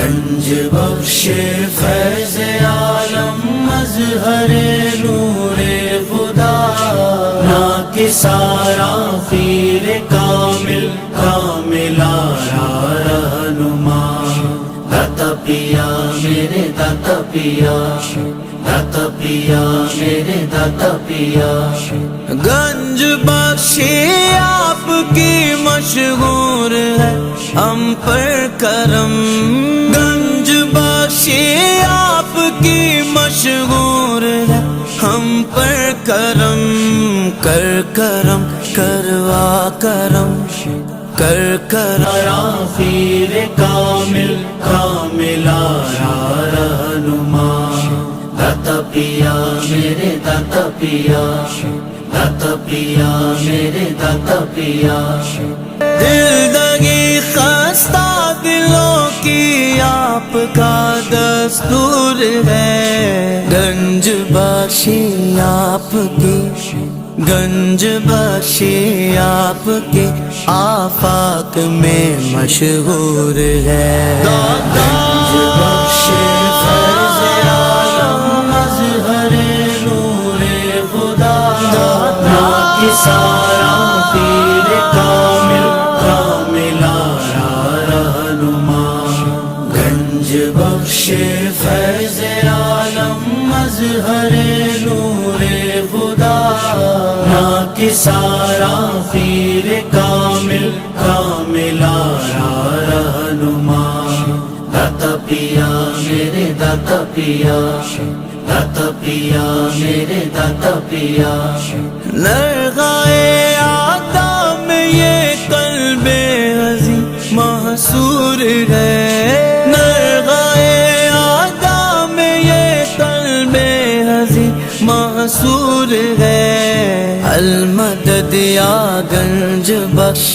گنج بخش فیض عالم مظہر نور خدا، نا سارا پیر کامل کامل آرا رہنما، داتا پیا میرے داتا پیا، داتا پیا میرے داتا پیا۔ گنج بخشی آپ کی مشہور ہے ہم پر کرم، گنج بخشی آپ کی مشہور ہے ہم پر کرم، کر کرم کروا کرم، کر کرا پیر کامل کامل آرا رہنما، داتا پیا میرے داتا پیا، داتا پیا میرے داتا پیا۔ دل دگی خستہ دلوں کی آپ کا دستور ہے، گنج بخشی آپ کی، گنج بخشی آپ کے آفاق میں مشہور ہے۔ گنج بخشی فیض عالم مظہر نور خدا، نا سارا پیر کامل کامل آرا رہنما، گنج بخش فیض عالم مظہر نور خدا، نا سارا پیر کامل کامل آرا رہنما، داتا پیا میرے داتا پیا، داتا پیا میرے داتا پیا۔ نرغائے آدھا میں یہ قلب عظیم محصور ہے، نرغائے آدھا میں یہ قلب عظیم محصور ہے، المدد یا گنج بخش